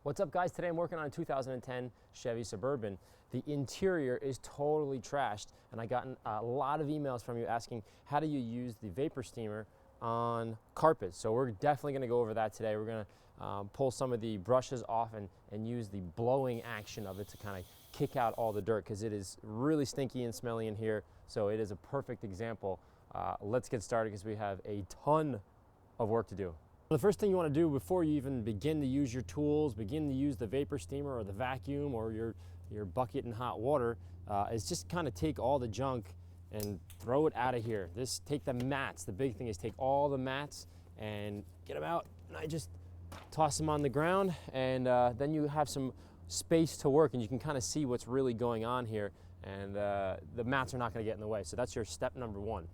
What's up, guys? Today I'm working on a 2010 Chevy Suburban. The interior is totally trashed, and I gotten a lot of emails from you asking how do you use the vapor steamer on carpet. So we're definitely going to go over that today. We're going to pull some of the brushes off and use the blowing action of it to kind of kick out all the dirt, because it is really stinky and smelly in here. So it is a perfect example. Let's get started because we have a ton of work to do. The first thing you want to do before you even begin to use your tools, begin to use the vapor steamer or the vacuum or your bucket and hot water, is just kind of take all the junk and throw it out of here. Take the mats. The big thing is take all the mats and get them out. And I just toss them on the ground, and then you have some space to work, and you can kind of see what's really going on here, and the mats are not going to get in the way. So that's your step number one.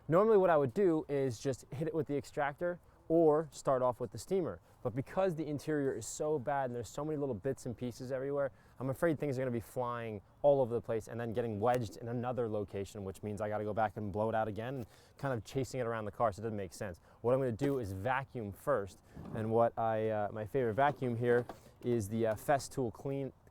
Normally what I would do is just hit it with the extractor or start off with the steamer. But because the interior is so bad and there's so many little bits and pieces everywhere, I'm afraid things are going to be flying all over the place and then getting wedged in another location, which means I got to go back and blow it out again and kind of chasing it around the car, so it doesn't make sense. What I'm going to do is vacuum first, and my favorite vacuum here is the Festool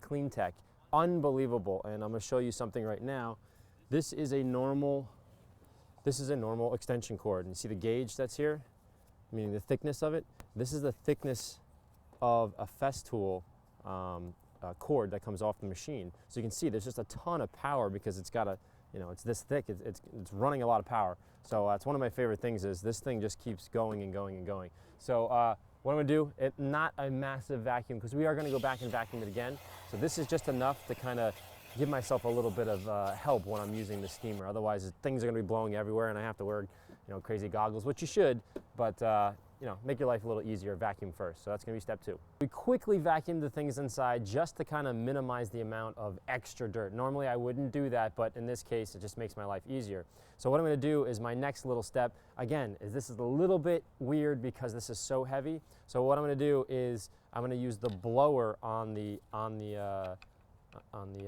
Clean Tech. Unbelievable, and I'm going to show you something right now. This is a normal extension cord, and you see the gauge that's here, meaning the thickness of it. This is the thickness of a Festool cord that comes off the machine. So you can see there's just a ton of power because it's got it's this thick. It's running a lot of power. So it's one of my favorite things is this thing just keeps going and going and going. So what I'm gonna do, not a massive vacuum because we are gonna go back and vacuum it again. So this is just enough to kind of give myself a little bit of help when I'm using the steamer. Otherwise, things are going to be blowing everywhere, and I have to wear, crazy goggles, which you should. But make your life a little easier. Vacuum first. So that's going to be step two. We quickly vacuum the things inside just to kind of minimize the amount of extra dirt. Normally, I wouldn't do that, but in this case, it just makes my life easier. So what I'm going to do is my next little step. Again, this is a little bit weird because this is so heavy. So what I'm going to do is I'm going to use the blower on the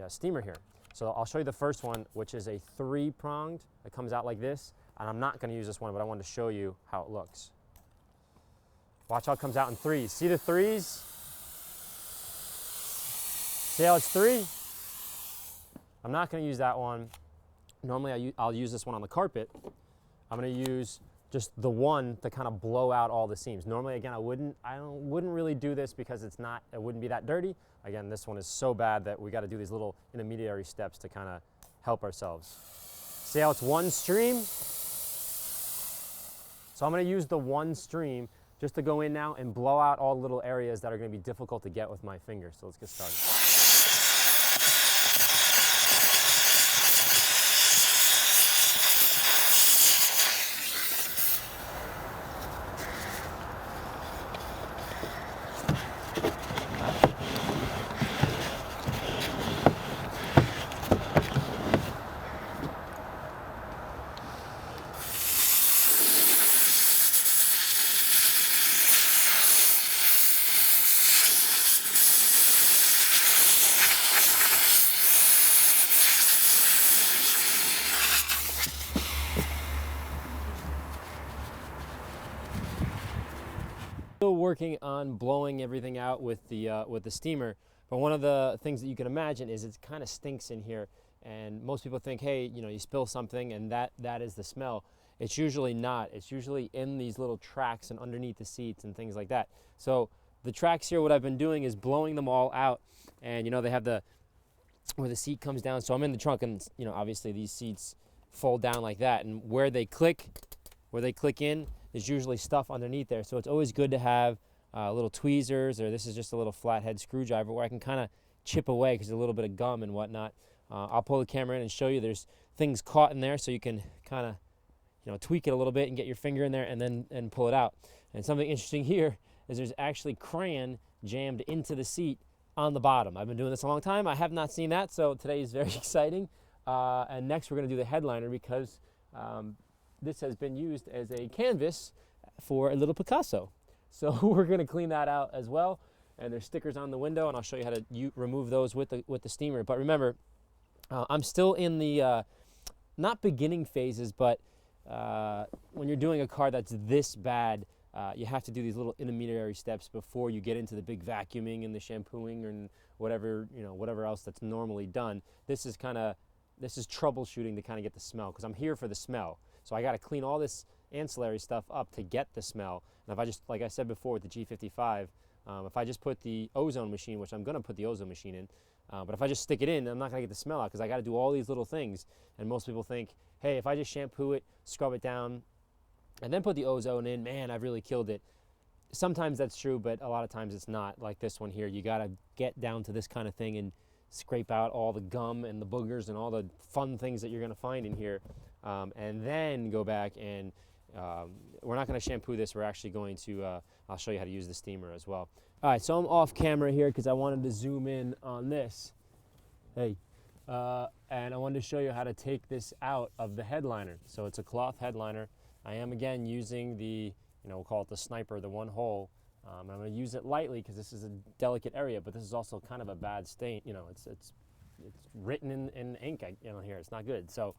steamer here. So I'll show you the first one, which is a 3-pronged. It comes out like this, and I'm not going to use this one, but I wanted to show you how it looks. Watch how it comes out in threes. See the threes? See how it's 3? I'm not going to use that one. Normally I'll use this one on the carpet. I'm going to use just the one to kind of blow out all the seams. Normally, again, I wouldn't really do this because it wouldn't be that dirty. Again, this one is so bad that we got to do these little intermediary steps to kind of help ourselves. See how it's one stream? So I'm going to use the one stream just to go in now and blow out all the little areas that are going to be difficult to get with my fingers. So let's get started. Still working on blowing everything out with the steamer, but one of the things that you can imagine is it kind of stinks in here, and most people think, hey, you spill something and that is the smell. It's usually not. It's usually in these little tracks and underneath the seats and things like that. So the tracks here, what I've been doing is blowing them all out, and they have where the seat comes down. So I'm in the trunk, and obviously these seats fold down like that, and where they click in, there's usually stuff underneath there. So it's always good to have little tweezers, or this is just a little flathead screwdriver where I can kind of chip away because there's a little bit of gum and whatnot. I'll pull the camera in and show you there's things caught in there, so you can kind of tweak it a little bit and get your finger in there and pull it out. And something interesting here is there's actually crayon jammed into the seat on the bottom. I've been doing this a long time. I have not seen that, so today is very exciting. And next we're going to do the headliner because this has been used as a canvas for a little Picasso. So we're going to clean that out as well. And there's stickers on the window, and I'll show you how to remove those with the steamer. But remember, I'm still in the not beginning phases, but when you're doing a car that's this bad, you have to do these little intermediary steps before you get into the big vacuuming and the shampooing and whatever, whatever else that's normally done. This is troubleshooting to kind of get the smell, because I'm here for the smell. So I got to clean all this ancillary stuff up to get the smell. And if I just, like I said before with the G55, if I just put the ozone machine, which I'm going to put the ozone machine in, but if I just stick it in, I'm not going to get the smell out, because I got to do all these little things. And most people think, hey, if I just shampoo it, scrub it down, and then put the ozone in, man, I've really killed it. Sometimes that's true, but a lot of times it's not. Like this one here, you got to get down to this kind of thing and scrape out all the gum and the boogers and all the fun things that you're going to find in here, and then go back and we're not going to shampoo this. We're actually going to, I'll show you how to use the steamer as well. All right, so I'm off camera here because I wanted to zoom in on this. Hey, and I wanted to show you how to take this out of the headliner. So it's a cloth headliner. I am again using the, we'll call it the sniper, the one hole. I'm going to use it lightly because this is a delicate area, but this is also kind of a bad stain. It's written in ink, here. It's not good. So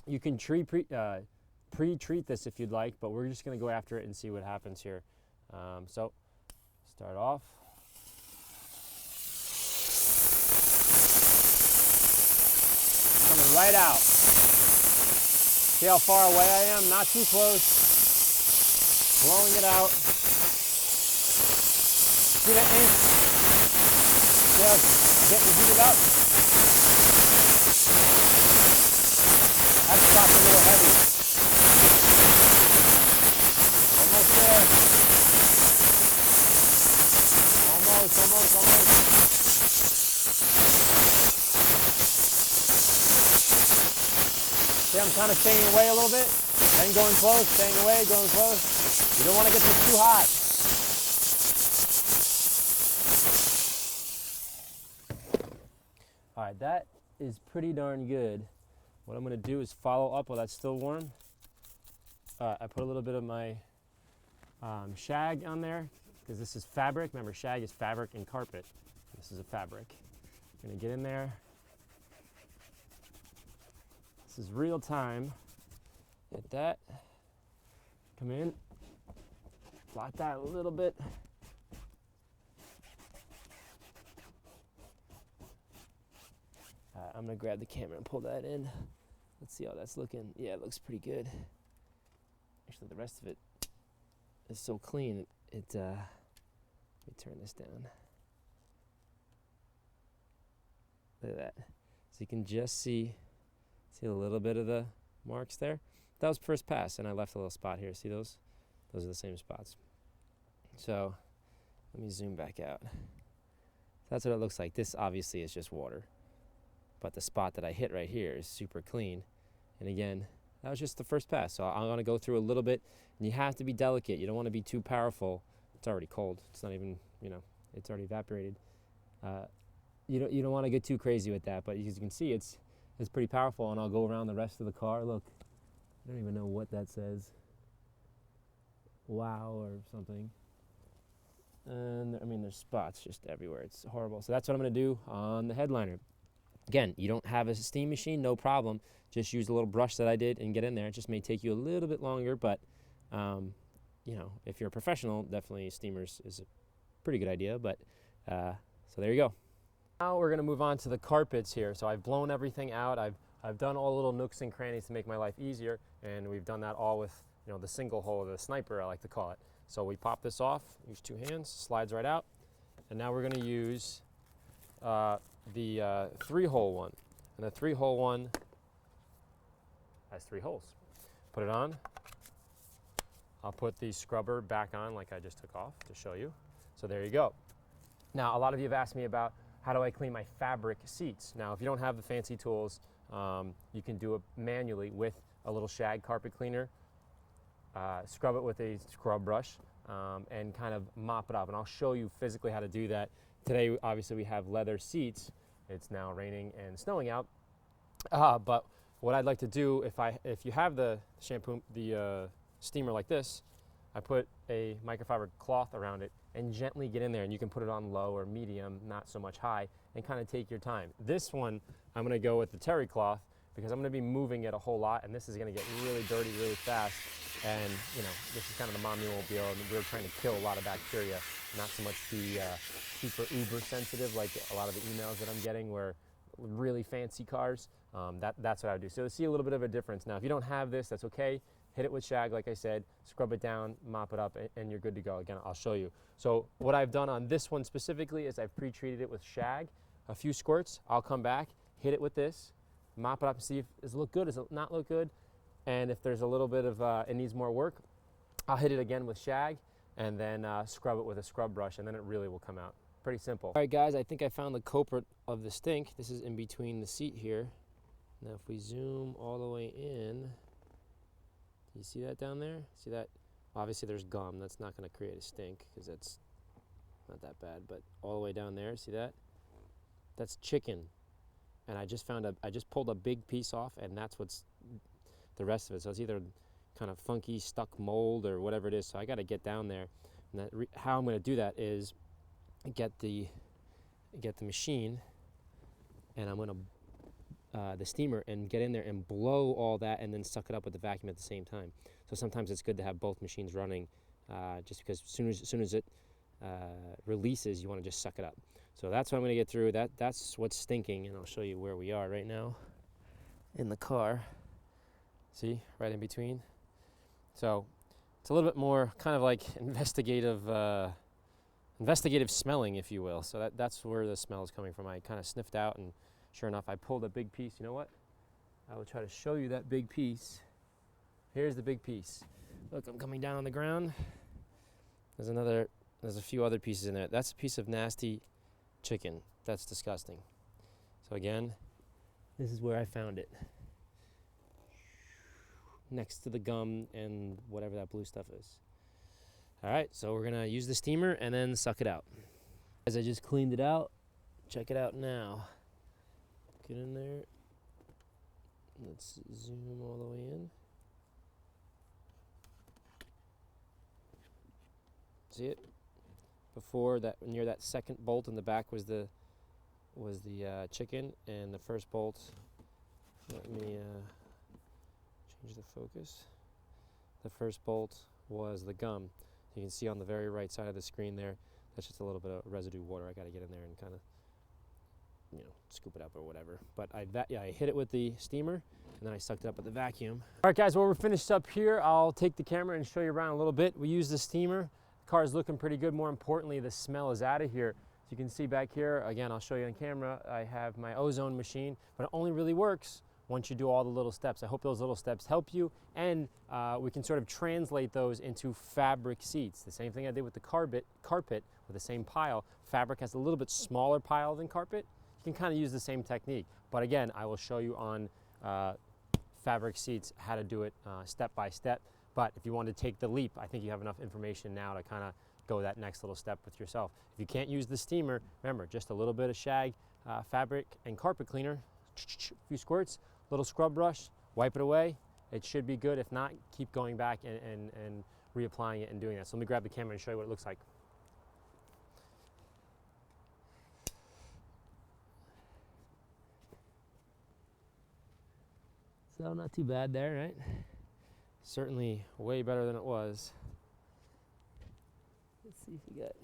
you can pre-treat this if you'd like, but we're just going to go after it and see what happens here. So start off. Coming right out. See how far away I am? Not too close. Blowing it out. See that ink? See how it's getting heated up? That spot's a little heavy. Almost there. Almost. See, I'm kind of staying away a little bit, then going close, staying away, going close. You don't want to get this too hot. All right, that is pretty darn good. What I'm going to do is follow up while that's still warm. I put a little bit of my shag on there, because this is fabric. Remember, shag is fabric and carpet. This is a fabric. I'm going to get in there. This is real time. Get that. Come in. Blot that a little bit. I'm going to grab the camera and pull that in. Let's see how that's looking. Yeah, it looks pretty good. Actually, the rest of it is so clean. Let me turn this down. Look at that. So you can just see a little bit of the marks there. That was first pass, and I left a little spot here. See those? Those are the same spots. So let me zoom back out. That's what it looks like. This obviously is just water, but the spot that I hit right here is super clean. And again, that was just the first pass. So I'm going to go through a little bit, and you have to be delicate. You don't want to be too powerful. It's already cold. It's not even, it's already evaporated. You don't want to get too crazy with that, but as you can see, it's pretty powerful. And I'll go around the rest of the car. Look, I don't even know what that says. Wow or something. And there's spots just everywhere. It's horrible. So that's what I'm going to do on the headliner. Again, you don't have a steam machine, no problem. Just use a little brush that I did and get in there. It just may take you a little bit longer, but if you're a professional, definitely steamers is a pretty good idea. But so there you go. Now we're going to move on to the carpets here. So I've blown everything out. I've done all the little nooks and crannies to make my life easier, and we've done that all with the single hole, the sniper I like to call it. So we pop this off, use two hands, slides right out, and now we're going to use the 3-hole one. And the 3-hole one has 3 holes. Put it on. I'll put the scrubber back on like I just took off to show you. So there you go. Now a lot of you have asked me about how do I clean my fabric seats. Now if you don't have the fancy tools, you can do it manually with a little shag carpet cleaner. Scrub it with a scrub brush and kind of mop it up. And I'll show you physically how to do that. Today, obviously, we have leather seats. It's now raining and snowing out. But what I'd like to do, if you have the steamer like this, I put a microfiber cloth around it and gently get in there. And you can put it on low or medium, not so much high, and kind of take your time. This one, I'm going to go with the terry cloth, because I'm going to be moving it a whole lot, and this is going to get really dirty really fast. And you know, this is kind of the mommy mobile, and we're trying to kill a lot of bacteria, not so much be super uber sensitive like a lot of the emails that I'm getting where really fancy cars. That's what I would do. So see a little bit of a difference. Now, if you don't have this, that's okay. Hit it with shag, like I said, scrub it down, mop it up, and you're good to go. Again, I'll show you. So what I've done on this one specifically is I've pre-treated it with shag, a few squirts. I'll come back, hit it with this, mop it up and see if does it look good, does it not look good? And if there's a little bit of, it needs more work, I'll hit it again with shag and then scrub it with a scrub brush, and then it really will come out. Pretty simple. All right, guys, I think I found the culprit of the stink. This is in between the seat here. Now, if we zoom all the way in, you see that down there? See that? Obviously, there's gum. That's not going to create a stink because that's not that bad. But all the way down there, see that? That's chicken. And I just pulled a big piece off, and that's what's the rest of it. So it's either kind of funky, stuck mold or whatever it is. So I got to get down there. And how I'm going to do that is get the machine, and I'm going to the steamer, and get in there and blow all that and then suck it up with the vacuum at the same time. So sometimes it's good to have both machines running, just because as soon as it releases, you want to just suck it up. So that's what I'm going to get through. That's what's stinking, and I'll show you where we are right now in the car. See, right in between. So it's a little bit more kind of like investigative smelling, if you will. So that's where the smell is coming from. I kind of sniffed out, and sure enough, I pulled a big piece. You know what? I will try to show you that big piece. Here's the big piece. Look, I'm coming down on the ground. There's a few other pieces in there. That's a piece of nasty chicken. That's disgusting. So again, this is where I found it. Next to the gum and whatever that blue stuff is. All right, so we're gonna use the steamer and then suck it out. As I just cleaned it out, check it out now. Get in there. Let's zoom all the way in. See it? Before that, near that second bolt in the back was the chicken, and the first bolt. Let me change the focus. The first bolt was the gum. You can see on the very right side of the screen there. That's just a little bit of residue water. I got to get in there and kind of, scoop it up or whatever. But I hit it with the steamer, and then I sucked it up with the vacuum. All right, guys, well, we're finished up here. I'll take the camera and show you around a little bit. We use the steamer. The car is looking pretty good. More importantly, the smell is out of here. As you can see back here, again, I'll show you on camera, I have my ozone machine, but it only really works once you do all the little steps. I hope those little steps help you, and we can sort of translate those into fabric seats. The same thing I did with the carpet with the same pile. Fabric has a little bit smaller pile than carpet. You can kind of use the same technique, but again, I will show you on fabric seats how to do it step by step. But if you want to take the leap, I think you have enough information now to kind of go that next little step with yourself. If you can't use the steamer, remember, just a little bit of shag, fabric, and carpet cleaner, a few squirts, little scrub brush, wipe it away. It should be good. If not, keep going back and reapplying it and doing that. So let me grab the camera and show you what it looks like. So not too bad there, right? Certainly way better than it was. Let's see if we got.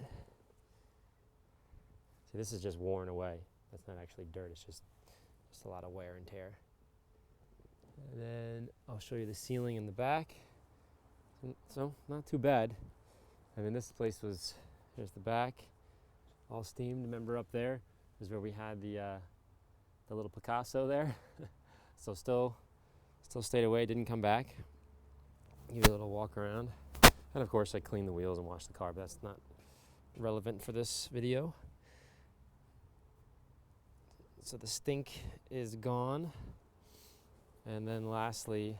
See, this is just worn away. That's not actually dirt. It's just a lot of wear and tear. And then I'll show you the ceiling in the back. So not too bad. I mean, this place was. Here's the back, all steamed. Remember up there is where we had the little Picasso there. So still stayed away. Didn't come back. Give you a little walk around. And of course I cleaned the wheels and washed the car, but that's not relevant for this video. So the stink is gone. And then lastly,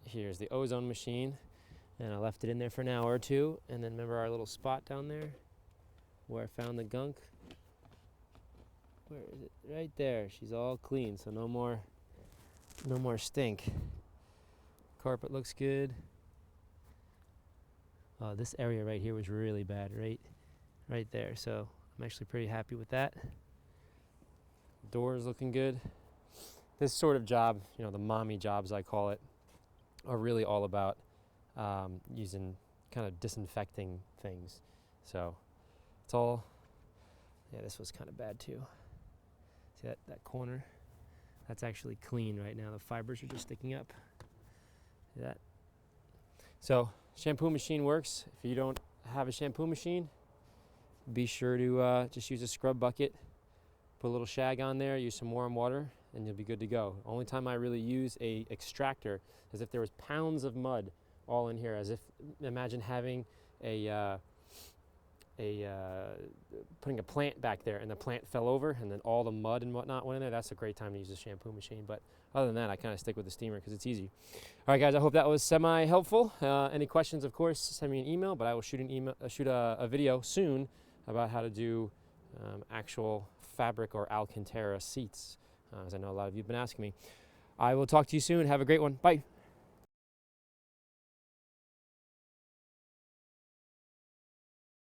here's the ozone machine. And I left it in there for an hour or two. And then remember our little spot down there where I found the gunk? Where is it? Right there. She's all clean, so no more stink. Carpet looks good. This area right here was really bad, right there. So I'm actually pretty happy with that. Door is looking good. this sort of job, you know, the mommy jobs I call it, are really all about using kind of disinfecting things. So it's all, yeah, this was kind of bad too. See that corner? That's actually clean right now. The fibers are just sticking up. See that? So shampoo machine works. If you don't have a shampoo machine, be sure to just use a scrub bucket, put a little shag on there, use some warm water, and you'll be good to go. Only time I really use a extractor is if there was pounds of mud all in here, as if, imagine having putting a plant back there and the plant fell over and then all the mud and whatnot went in there. That's a great time to use a shampoo machine. But other than that, I kind of stick with the steamer because it's easy. All right, guys, I hope that was semi-helpful. Any questions, of course, send me an email, but I will shoot a video soon about how to do actual fabric or Alcantara seats, as I know a lot of you have been asking me. I will talk to you soon. Have a great one. Bye.